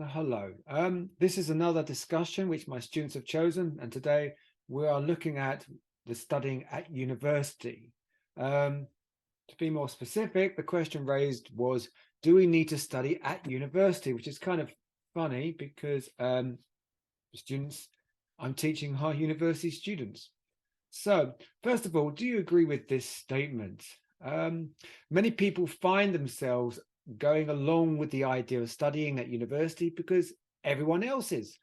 Hello. This is another discussion which my students have chosen, and today we are looking at the studying at university. To be more specific, the question raised was, do we need to study at university? Which is kind of funny because students, I'm teaching high university students. So, first of all, do you agree with this statement? Many people find themselves going along with the idea of studying at university because everyone else is.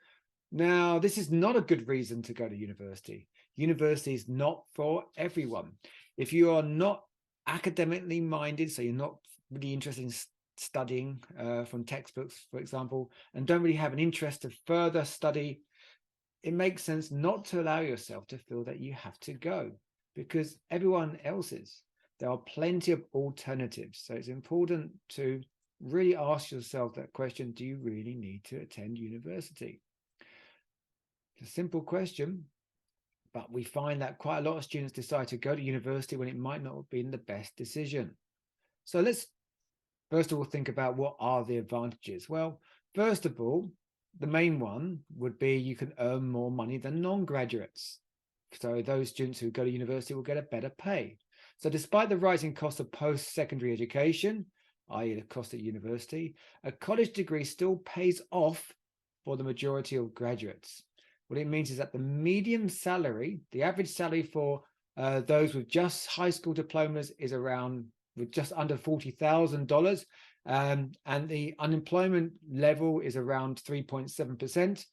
Now, this is not a good reason to go to university. University is not for everyone. If you are not academically minded, so you're not really interested in studying from textbooks, for example, and don't really have an interest to further study, it makes sense not to allow yourself to feel that you have to go because everyone else is. There are plenty of alternatives. So it's important to really ask yourself that question, do you really need to attend university? It's a simple question, but we find that quite a lot of students decide to go to university when it might not have been the best decision. So let's first of all think about what are the advantages. Well, first of all, the main one would be you can earn more money than non-graduates. So those students who go to university will get a better pay. So despite the rising cost of post-secondary education, i.e. the cost at university, a college degree still pays off for the majority of graduates. What it means is that the median salary, the average salary for those with just high school diplomas is around with just under $40,000. And the unemployment level is around 3.7%.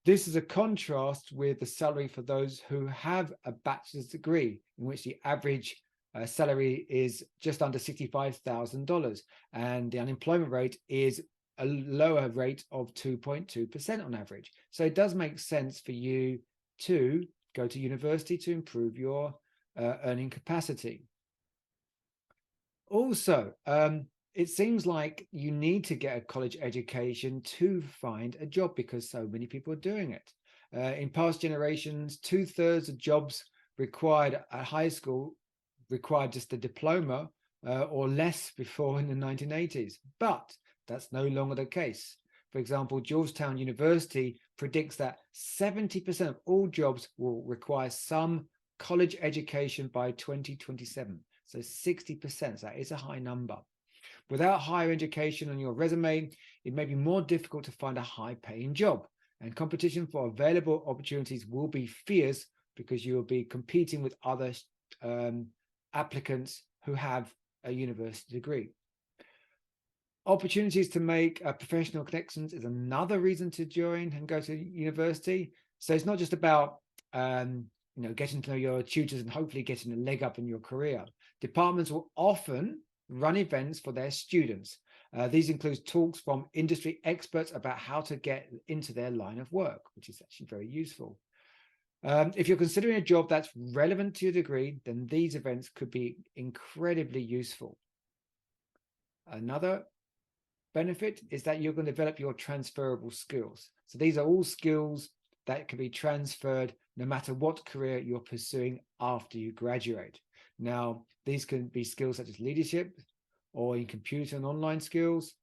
This is a contrast with the salary for those who have a bachelor's degree, in which the average salary is just under $65,000, and the unemployment rate is a lower rate of 2.2% on average. So it does make sense for you to go to university to improve your earning capacity. Also, it seems like you need to get a college education to find a job because so many people are doing it. In past generations, 2/3 of jobs required at high school required just a diploma or less before in the 1980s. But that's no longer the case. For example, Georgetown University predicts that 70% of all jobs will require some college education by 2027. So 60%, that is a high number. Without higher education on your resume, it may be more difficult to find a high-paying job, and competition for available opportunities will be fierce because you will be competing with other applicants who have a university degree. Opportunities to make professional connections is another reason to join and go to university. So it's not just about getting to know your tutors and hopefully getting a leg up in your career. Departments will often run events for their students. These include talks from industry experts about how to get into their line of work, which is actually very useful. If you're considering a job that's relevant to your degree, then these events could be incredibly useful. Another benefit is that you're going to develop your transferable skills. So these are all skills that can be transferred no matter what career you're pursuing after you graduate. Now, these can be skills such as leadership or in computer and online skills,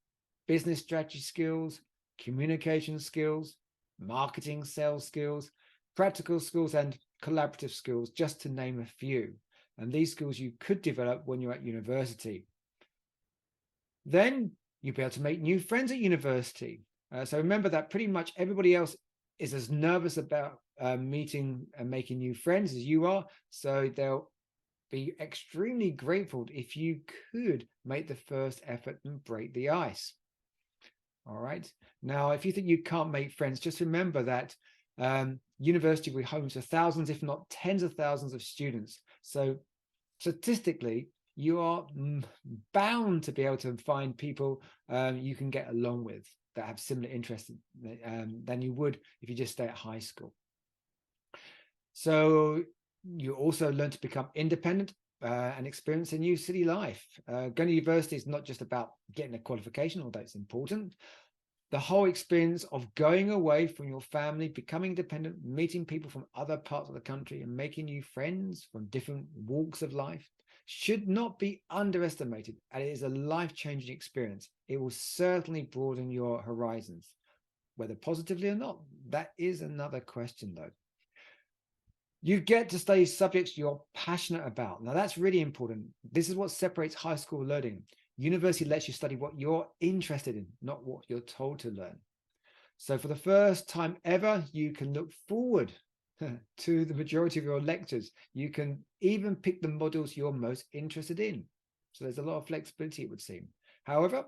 business strategy skills, communication skills, marketing, sales skills, practical skills, and collaborative skills, just to name a few. And these skills you could develop when you're at university. Then you'll be able to make new friends at university. So remember that pretty much everybody else is as nervous about meeting and making new friends as you are. So they'll be extremely grateful if you could make the first effort and break the ice. All right. Now, if you think you can't make friends, just remember that university will be home to thousands, if not tens of thousands of students. So statistically, you are bound to be able to find people you can get along with that have similar interests than you would if you just stay at high school. So you also learn to become independent and experience a new city life. Going to university is not just about getting a qualification, although it's important. The whole experience of going away from your family, becoming independent, meeting people from other parts of the country and making new friends from different walks of life should not be underestimated, and it is a life-changing experience. It will certainly broaden your horizons. Whether positively or not, that is another question though. You get to study subjects you're passionate about. Now that's really important. This is what separates high school learning. University lets you study what you're interested in, not what you're told to learn. So for the first time ever, you can look forward to the majority of your lectures. You can even pick the modules you're most interested in. So there's a lot of flexibility, it would seem. However,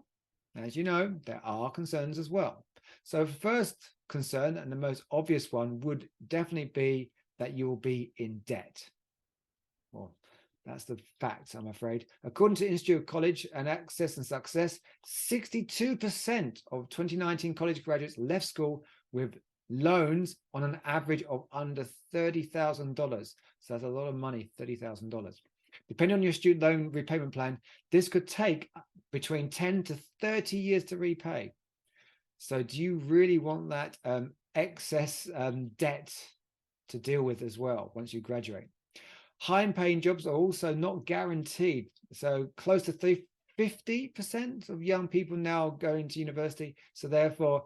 as you know, there are concerns as well. So first concern, and the most obvious one, would definitely be that you will be in debt. Well, that's the fact, I'm afraid. According to Institute of College and Access and Success, 62% of 2019 college graduates left school with loans on an average of under $30,000. So that's a lot of money, $30,000. Depending on your student loan repayment plan, this could take between 10 to 30 years to repay. So do you really want that excess debt to deal with as well once you graduate? High-paying jobs are also not guaranteed. So close to 50% of young people now going to university. So therefore,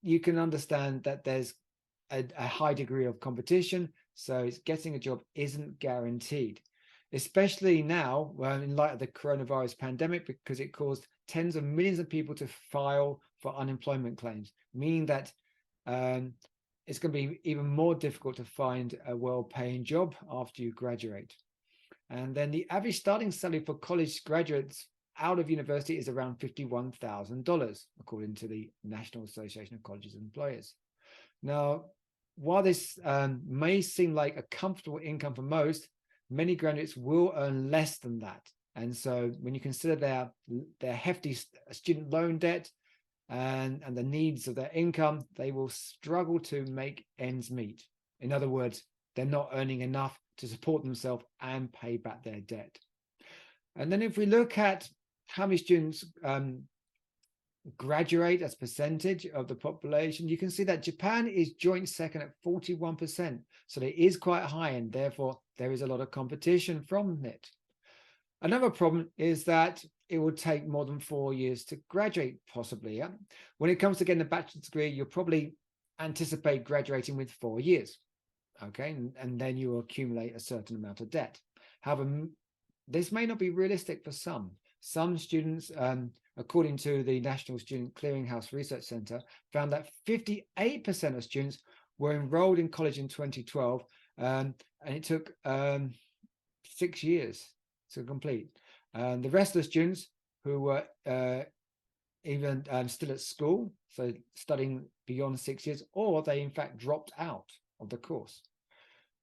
you can understand that there's a high degree of competition. So getting a job isn't guaranteed, especially now in light of the coronavirus pandemic, because it caused tens of millions of people to file for unemployment claims, meaning that it's going to be even more difficult to find a well-paying job after you graduate. And then the average starting salary for college graduates out of university is around $51,000, according to the National Association of Colleges and Employers. Now, while this may seem like a comfortable income for most, many graduates will earn less than that. And so when you consider their hefty student loan debt, and the needs of their income, they will struggle to make ends meet. In other words, they're not earning enough to support themselves and pay back their debt. And then if we look at how many students graduate as percentage of the population, you can see that Japan is joint second at 41%. So it is quite high, and therefore there is a lot of competition from it. Another problem is that it will take more than 4 years to graduate, possibly. Yeah? When it comes to getting a bachelor's degree, you'll probably anticipate graduating with 4 years. Okay, and then you will accumulate a certain amount of debt. However, this may not be realistic for some. Some students, according to the National Student Clearinghouse Research Center, found that 58% of students were enrolled in college in 2012, and it took 6 years to complete. The rest of the students who were even still at school, so studying beyond 6 years, or they in fact dropped out of the course.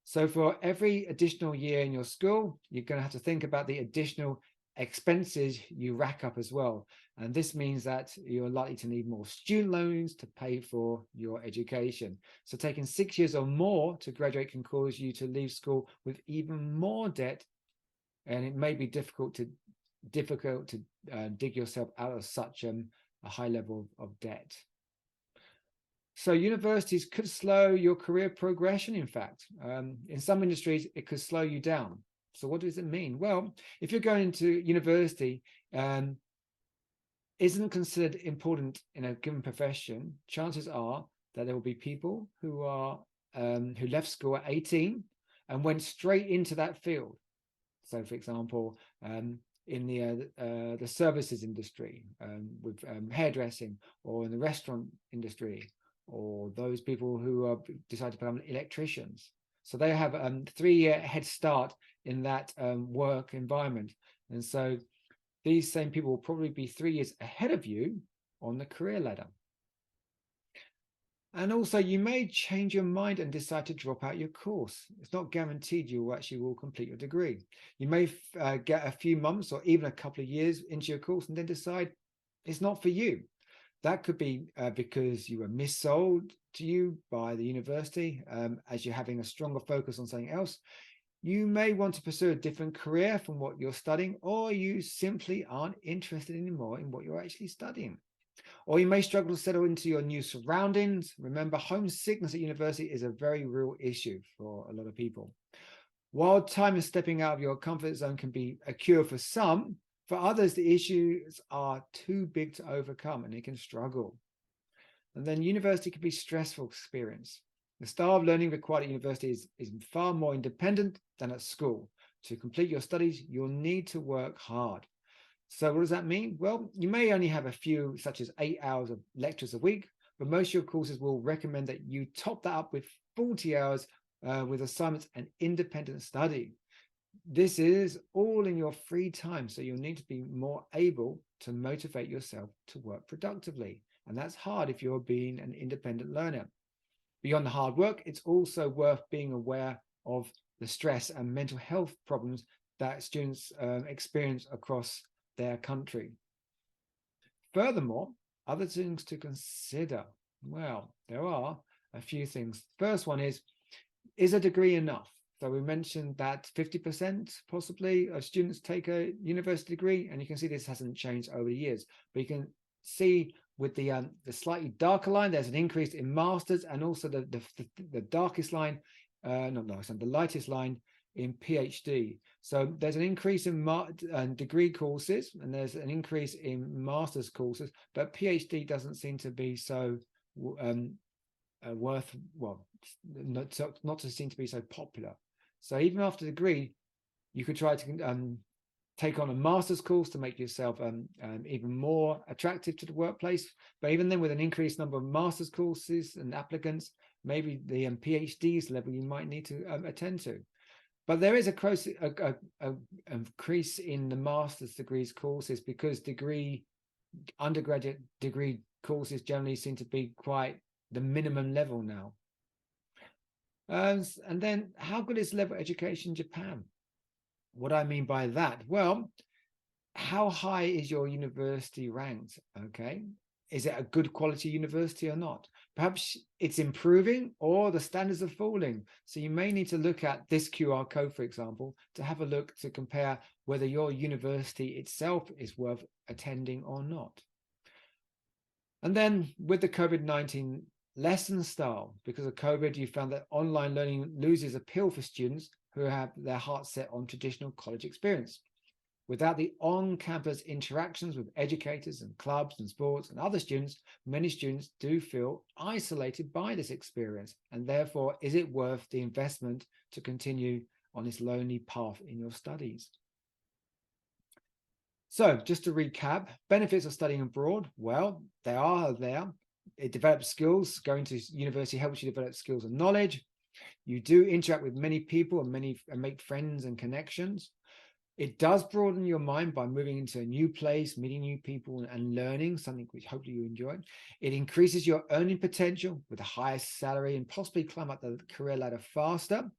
So for every additional year in your school, you're going to have to think about the additional expenses you rack up as well. And this means that you're likely to need more student loans to pay for your education. So taking 6 years or more to graduate can cause you to leave school with even more debt, and it may be difficult to dig yourself out of such a high level of debt. So universities could slow your career progression, in fact. In some industries, it could slow you down. So what does it mean? Well, if you're going to university isn't considered important in a given profession, chances are that there will be people who are who left school at 18 and went straight into that field. So, for example, in the services industry with hairdressing, or in the restaurant industry, or those people who decide to become electricians. So they have a 3-year head start in that work environment. And so these same people will probably be 3 years ahead of you on the career ladder. And also, you may change your mind and decide to drop out your course. It's not guaranteed you actually will complete your degree. You may get a few months or even a couple of years into your course and then decide it's not for you. That could be because you were missold to you by the university as you're having a stronger focus on something else. You may want to pursue a different career from what you're studying, or you simply aren't interested anymore in what you're actually studying. Or you may struggle to settle into your new surroundings. Remember, homesickness at university is a very real issue for a lot of people. While time and stepping out of your comfort zone can be a cure for some, for others, the issues are too big to overcome and they can struggle. And then university can be a stressful experience. The style of learning required at university is far more independent than at school. To complete your studies, you'll need to work hard. So what does that mean? Well, you may only have a few, such as 8 hours of lectures a week, but most of your courses will recommend that you top that up with 40 hours with assignments and independent study. This is all in your free time, so you'll need to be more able to motivate yourself to work productively. And that's hard if you're being an independent learner. Beyond the hard work, it's also worth being aware of the stress and mental health problems that students experience across their country. Furthermore, other things to consider. Well, there are a few things. First one is a degree enough? So we mentioned that 50% possibly of students take a university degree, and you can see this hasn't changed over the years. But you can see with the slightly darker line, there's an increase in masters, and also the darkest line, not darkest, the lightest line in PhD. So there's an increase in degree courses, and there's an increase in master's courses, but PhD doesn't seem to be so not to seem to be so popular. So even after the degree, you could try to take on a master's course to make yourself even more attractive to the workplace. But even then, with an increased number of master's courses and applicants, maybe the PhD's level you might need to attend to. But there is a increase in the master's degrees courses because undergraduate degree courses generally seem to be quite the minimum level now. And then, how good is level education in Japan? What I mean by that? Well, how high is your university ranked? Okay. Is it a good quality university or not? Perhaps it's improving or the standards are falling. So you may need to look at this QR code, for example, to have a look to compare whether your university itself is worth attending or not. And then with the COVID-19 lesson style, because of COVID, you found that online learning loses appeal for students who have their hearts set on traditional college experience. Without the on-campus interactions with educators and clubs and sports and other students, many students do feel isolated by this experience. And therefore, is it worth the investment to continue on this lonely path in your studies? So just to recap, benefits of studying abroad, well, they are there. It develops skills. Going to university helps you develop skills and knowledge. You do interact with many people and make friends and connections. It does broaden your mind by moving into a new place, meeting new people and learning, something which hopefully you enjoy. It increases your earning potential with a higher salary and possibly climb up the career ladder faster.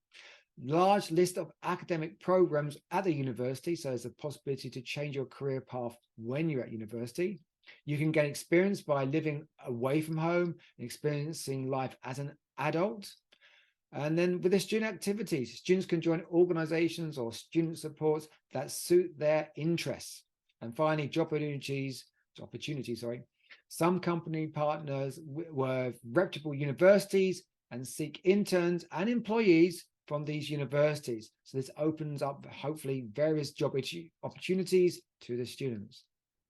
Large list of academic programs at the university, so there's a possibility to change your career path when you're at university. You can gain experience by living away from home and experiencing life as an adult. And then with the student activities, students can join organizations or student supports that suit their interests. And finally, job opportunities. Some company partners were reputable universities and seek interns and employees from these universities. So this opens up, hopefully, various job opportunities to the students.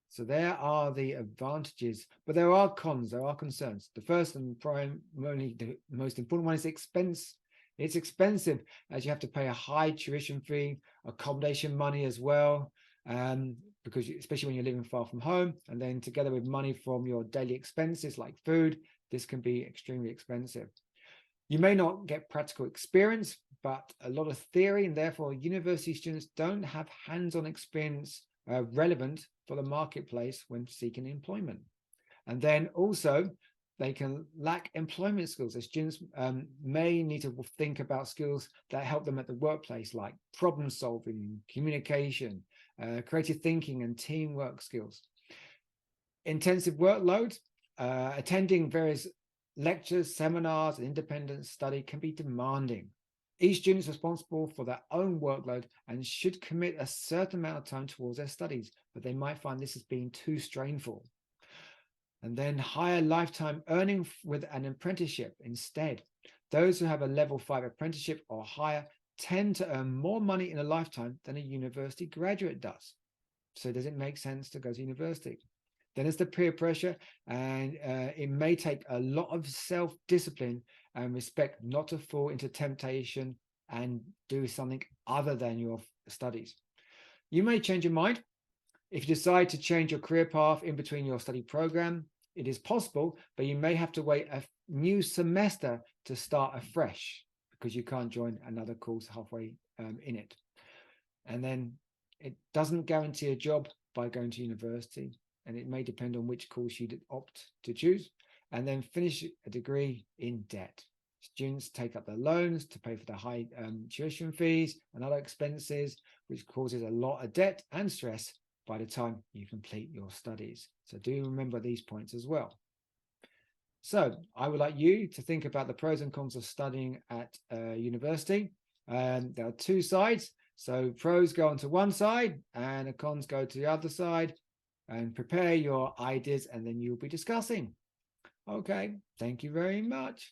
So there are the advantages, but there are cons, there are concerns. The first and primarily the most important one is expense. It's expensive, as you have to pay a high tuition fee, accommodation money as well, because especially when you're living far from home, and then together with money from your daily expenses like food, this can be extremely expensive. You may not get practical experience, but a lot of theory, and therefore university students don't have hands-on experience relevant for the marketplace when seeking employment. And then also, they can lack employment skills. The students may need to think about skills that help them at the workplace, like problem solving, communication, creative thinking, and teamwork skills. Intensive workload, attending various lectures, seminars, and independent study can be demanding. Each student is responsible for their own workload and should commit a certain amount of time towards their studies, but they might find this as being too strainful. And then higher lifetime earning with an apprenticeship instead. Those who have a level 5 apprenticeship or higher tend to earn more money in a lifetime than a university graduate does. So does it make sense to go to university? Then there's the peer pressure, and it may take a lot of self-discipline and respect not to fall into temptation and do something other than your studies. You may change your mind. If you decide to change your career path in between your study program, it is possible, but you may have to wait a new semester to start afresh because you can't join another course halfway in it. And then it doesn't guarantee a job by going to university, and it may depend on which course you'd opt to choose, and then finish a degree in debt. Students take up their loans to pay for the high tuition fees and other expenses, which causes a lot of debt and stress by the time you complete your studies. So do remember these points as well. So I would like you to think about the pros and cons of studying at university. There are two sides. So pros go onto one side and the cons go to the other side, and prepare your ideas, and then you'll be discussing. Okay, thank you very much.